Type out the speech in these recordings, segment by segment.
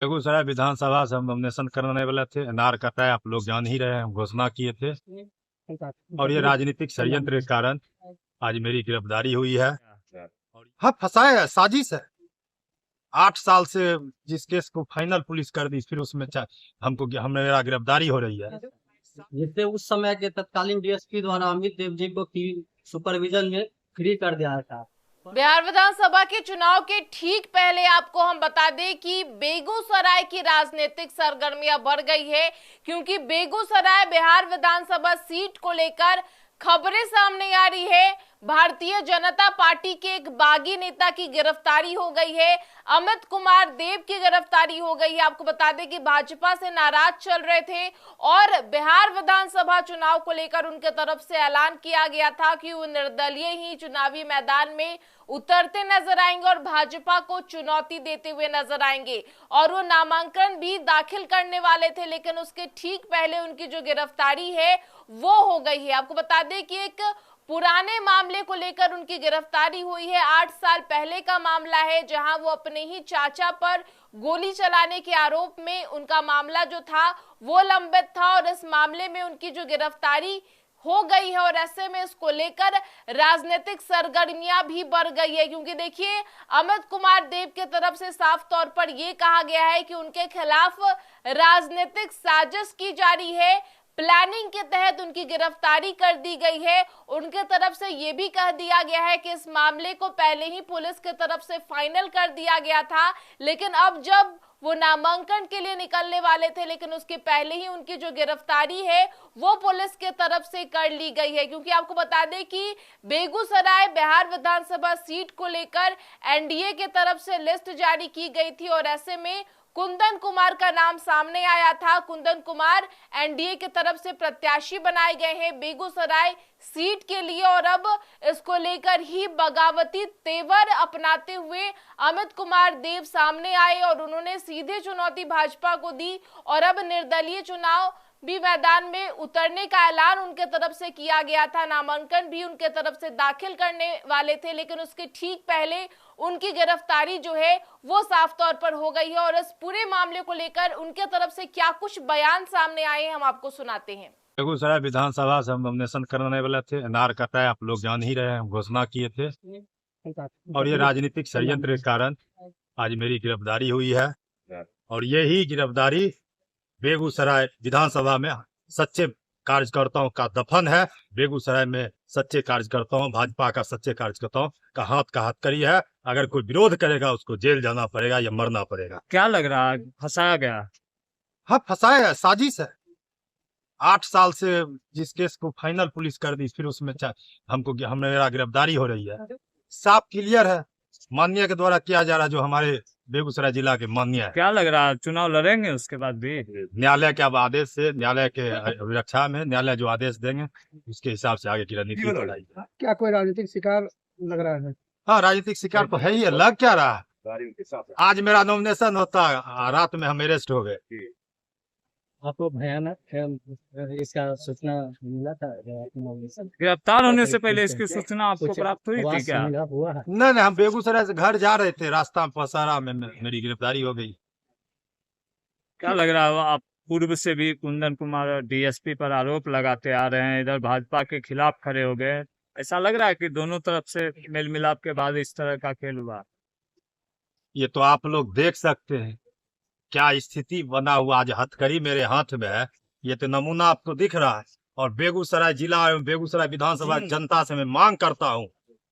बेगूसराय विधानसभा से हम नॉमिनेशन करने वाले थे। एनआर कटा है, आप लोग जान ही रहे हैं, हम घोषणा किए थे। और ये राजनीतिक षड्यंत्र के कारण आज मेरी गिरफ्तारी हुई है। हाँ, फंसाया है, साजिश है। 8 साल से जिस केस को फाइनल पुलिस कर दी, फिर उसमें हमको मेरा गिरफ्तारी हो रही है। जिससे उस समय के तत्कालीन डीएसपी द्वारा अमित देव जी को सुपरविजन में फ्री कर दिया था। बिहार विधानसभा के चुनाव के ठीक पहले आपको हम बता दें कि बेगूसराय की राजनीतिक सरगर्मियां बढ़ गई है, क्योंकि बेगूसराय बिहार विधानसभा सीट को लेकर खबरें सामने आ रही है। भारतीय जनता पार्टी के एक बागी नेता की गिरफ्तारी हो गई है, अमित कुमार देव की गिरफ्तारी हो गई है। आपको बता दें कि भाजपा से नाराज चल रहे थे और बिहार विधानसभा चुनाव को लेकर उनके तरफ से ऐलान किया गया था कि वो निर्दलीय ही चुनावी मैदान में उतरते नजर आएंगे और भाजपा को चुनौती देते हुए नजर आएंगे। और वो नामांकन भी दाखिल करने वाले थे, लेकिन उसके ठीक पहले उनकी जो गिरफ्तारी है वो हो गई है। आपको बता दें कि एक पुराने मामले को लेकर उनकी गिरफ्तारी हुई है। 8 साल पहले का मामला है, जहां वो अपने ही चाचा पर गोली चलाने के आरोप में उनका मामला जो था वो लंबित था और इस मामले में उनकी जो गिरफ्तारी हो गई है और ऐसे में इसको लेकर राजनीतिक सरगर्मियां भी बढ़ गई है। क्योंकि देखिए, अमित कुमार देव के तरफ से साफ तौर पर यह कहा गया है कि उनके खिलाफ राजनीतिक साजिश की जा रही है, प्लानिंग के तहत उनकी गिरफ्तारी कर दी गई है। उनके तरफ से यह भी कह दिया गया है कि इस मामले को पहले ही पुलिस के तरफ से फाइनल कर दिया गया था, लेकिन अब जब वो नामांकन के लिए निकलने वाले थे, लेकिन उसके पहले ही उनकी जो गिरफ्तारी है वो पुलिस के तरफ से कर ली गई है। क्योंकि आपको बता दें कि बेगूसराय बिहार विधानसभा सीट को लेकर एनडीए के तरफ से लिस्ट जारी की गई थी और ऐसे में कुंदन कुमार का नाम सामने आया था। कुंदन कुमार एनडीए की तरफ से प्रत्याशी बनाए गए हैं बेगूसराय सीट के लिए और अब इसको लेकर ही बगावती तेवर अपनाते हुए अमित कुमार देव सामने आए और उन्होंने सीधे चुनौती भाजपा को दी और अब निर्दलीय चुनाव भी मैदान में उतरने का ऐलान उनके तरफ से किया गया था। नामांकन भी उनके तरफ से दाखिल करने वाले थे, लेकिन उसके ठीक पहले उनकी गिरफ्तारी जो है वो साफ तौर पर हो गई है। और इस पूरे मामले को लेकर उनके तरफ से क्या कुछ बयान सामने आए हैं, हम आपको सुनाते हैं। बेगूसराय विधानसभा से हम नॉमिनेशन करने वाले थे। एनआर कटा है, आप लोग जान ही रहे हैं, हम घोषणा किए थे। और ये राजनीतिक षड्यंत्र के कारण आज मेरी गिरफ्तारी हुई है। और यही गिरफ्तारी बेगूसराय विधानसभा में सच्चे कार्यकर्ताओं का दफन है। बेगूसराय में सच्चे कार्यकर्ताओं, भाजपा का सच्चे कार्यकर्ताओं का हाथ करी है। अगर कोई विरोध करेगा उसको जेल जाना पड़ेगा या मरना पड़ेगा। क्या लग रहा है, फंसाया गया? हाँ, फंसाया है, साजिश है। 8 साल से जिस केस को फाइनल पुलिस कर दी, फिर उसमें मेरा गिरफ्तारी हो रही है। साफ क्लियर है, माननीय के द्वारा किया जा रहा है, जो हमारे बेगूसराय जिला के माननीय है। क्या लग रहा है, चुनाव लड़ेंगे उसके बाद भी? न्यायालय के अब आदेश से, न्यायालय के रक्षा में न्यायालय जो आदेश देंगे उसके हिसाब से आगे की रणनीति चलाई। क्या कोई राजनीतिक शिकार लग रहा है? हाँ, राजनीतिक शिकार तो है ही है। लग क्या रहा है? आज मेरा नॉमिनेशन होता, रात में हम अरेस्ट हो गए। आपको भयानक इसका सूचना मिला था? गिरफ्तार होने से पहले इसकी सूचना आपको प्राप्त हुई थी क्या? हुआ है? नहीं, हम बेगूसराय से घर जा रहे थे, रास्ता में पसारा में मेरी गिरफ्तारी हो गई। क्या लग रहा है, आप पूर्व से भी कुंदन कुमार डीएसपी पर आरोप लगाते आ रहे हैं, इधर भाजपा के खिलाफ खड़े हो गए, ऐसा लग रहा है कि दोनों तरफ से मेल मिलाप के बाद इस तरह का खेल हुआ? ये तो आप लोग देख सकते हैं क्या स्थिति बना हुआ। आज हथकड़ी मेरे हाथ में है, ये तो नमूना आपको दिख रहा है। और बेगूसराय जिला एवं बेगूसराय विधानसभा जनता से मैं मांग करता हूं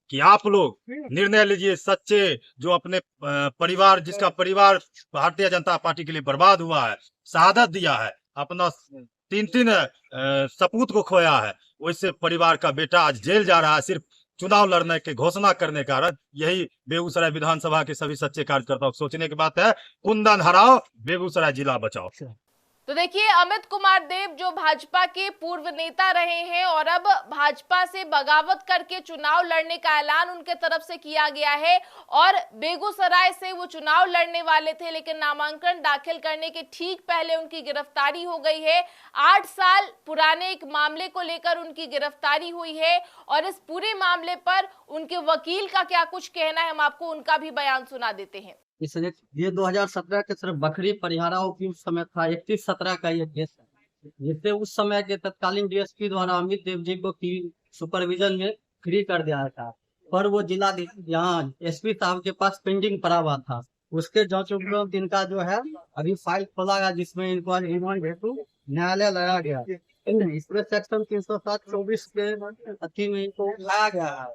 कि आप लोग निर्णय लीजिए। सच्चे जो अपने परिवार, जिसका परिवार भारतीय जनता पार्टी के लिए बर्बाद हुआ है, शहादत दिया है, अपना 3 सपूत को खोया है, वैसे परिवार का बेटा आज जेल जा रहा है सिर्फ चुनाव लड़ने के घोषणा करने के कारण। यही बेगूसराय विधानसभा के सभी सच्चे कार्यकर्ताओं को सोचने की बात है। कुंदन हराओ, बेगूसराय जिला बचाओ। तो देखिए, अमित कुमार देव जो भाजपा के पूर्व नेता रहे हैं और अब भाजपा से बगावत करके चुनाव लड़ने का ऐलान उनके तरफ से किया गया है और बेगूसराय से वो चुनाव लड़ने वाले थे, लेकिन नामांकन दाखिल करने के ठीक पहले उनकी गिरफ्तारी हो गई है। 8 साल पुराने एक मामले को लेकर उनकी गिरफ्तारी हुई है और इस पूरे मामले पर उनके वकील का क्या कुछ कहना है, हम आपको उनका भी बयान सुना देते हैं। इसलिए ये 2017 के सिर्फ बकरी परिहाराओं की उस समय था, 31/17 का ये केस है, जिससे उस समय के तत्कालीन डीएसपी द्वारा अमित देव जी को की सुपरविजन में फ्री कर दिया था, पर वो जिला यहाँ एसपी साहब के पास पेंडिंग पड़ा हुआ था। उसके जांच उपरांत इनका जो है अभी फाइल खोला गया, जिसमें इनको आज रिमांड हेतु न्यायालय लाया गया। इसमें सेक्शन 307-24 के अधीन में इनको लाया गया है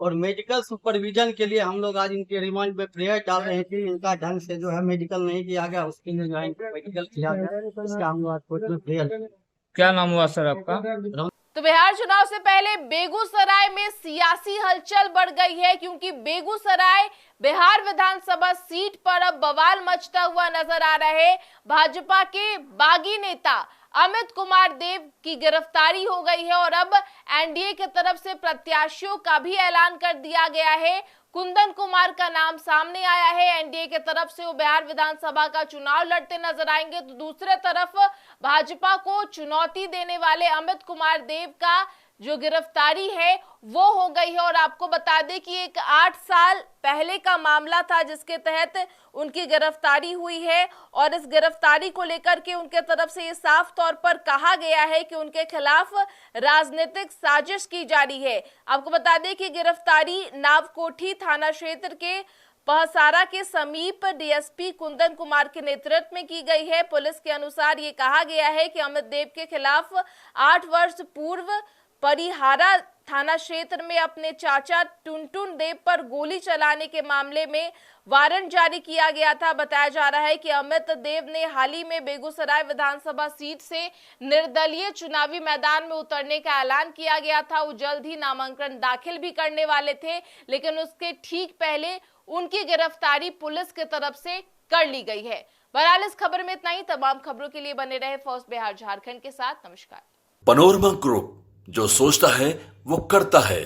और मेडिकल सुपरविजन के लिए हम लोग आज इनके रिमांड में प्रेयर डाल रहे हैं कि इनका ढंग से जो है मेडिकल नहीं किया गया, उसके लिए जो है मेडिकल किया गया। इसका हम लोग आज कोर्ट में प्रेयर। क्या नाम हुआ सर आपका? तो बिहार चुनाव से पहले बेगूसराय में सियासी हलचल बढ़ गई है, क्योंकि बेगूसराय बिहार विधानसभा सीट पर अब बवाल मचता हुआ नजर आ रहा है। भाजपा के बागी नेता अमित कुमार देव की गिरफ्तारी हो गई है और अब एनडीए की तरफ से प्रत्याशियों का भी ऐलान कर दिया गया है। कुंदन कुमार का नाम सामने आया है, एनडीए की तरफ से वो बिहार विधानसभा का चुनाव लड़ते नजर आएंगे। तो दूसरे तरफ भाजपा को चुनौती देने वाले अमित कुमार देव का जो गिरफ्तारी है वो हो गई है। और आपको बता दें कि एक 8 साल पहले का मामला था जिसके तहत उनकी गिरफ्तारी हुई है और इस गिरफ्तारी को लेकर के उनके तरफ से ये साफ तौर पर कहा गया है कि उनके खिलाफ राजनीतिक साजिश की जा रही है। आपको बता दें कि गिरफ्तारी नावकोठी थाना क्षेत्र के पहसारा के समीप डीएसपी कुंदन कुमार के नेतृत्व में की गई है। पुलिस के अनुसार ये कहा गया है कि अमित देव के खिलाफ 8 वर्ष पूर्व परिहारा थाना क्षेत्र में अपने चाचा टुनटुन देव पर गोली चलाने के मामले में वारंट जारी किया गया था। बताया जा रहा है कि अमित देव ने हाल ही में बेगूसराय विधानसभा सीट से निर्दलीय चुनावी मैदान में उतरने का ऐलान किया गया था। वो जल्द ही नामांकन दाखिल भी करने वाले थे, लेकिन उसके ठीक पहले उनकी गिरफ्तारी पुलिस की तरफ से कर ली गई है। बहरहाल इस खबर में इतना ही। तमाम खबरों के लिए बने रहे फर्स्ट बिहार झारखंड के साथ। नमस्कार। पनोरमा ग्रुप, जो सोचता है वो करता है।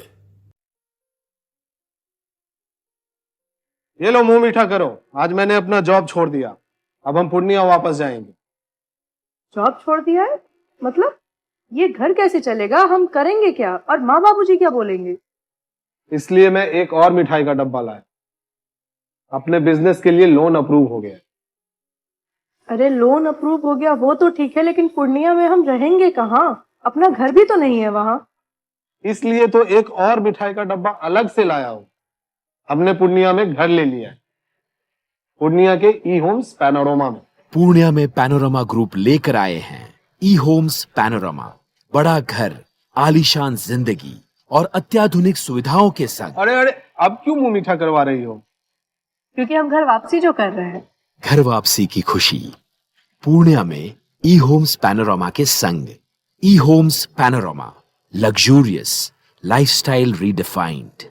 ये लो मुंह मीठा करो, आज मैंने अपना जॉब छोड़ दिया, अब हम पूर्णिया वापस जाएंगे। जॉब छोड़ दिया है? मतलब ये घर कैसे चलेगा? हम करेंगे क्या? और माँ बाबूजी क्या बोलेंगे? इसलिए मैं एक और मिठाई का डब्बा लाया। अपने बिजनेस के लिए लोन अप्रूव हो गया। अरे लोन अप्रूव हो गया वो तो ठीक है, लेकिन पूर्णिया में हम रहेंगे कहाँ? अपना घर भी तो नहीं है वहाँ। इसलिए तो एक और मिठाई का डब्बा अलग से लाया हूँ। हमने पूर्णिया में घर ले लिया है, पूर्णिया के ई होम्स पैनोरमा में। पूर्णिया में पैनोरमा ग्रुप लेकर आए हैं ई होम्स पैनोरमा। बड़ा घर, आलीशान जिंदगी और अत्याधुनिक सुविधाओं के संग। अरे अरे, अब क्यों मुंह मीठा करवा रही हो? क्योंकि हम घर वापसी जो कर रहे हैं। घर वापसी की खुशी पूर्णिया में ई होम्स पैनोरमा के संग। E homes panorama, luxurious lifestyle redefined.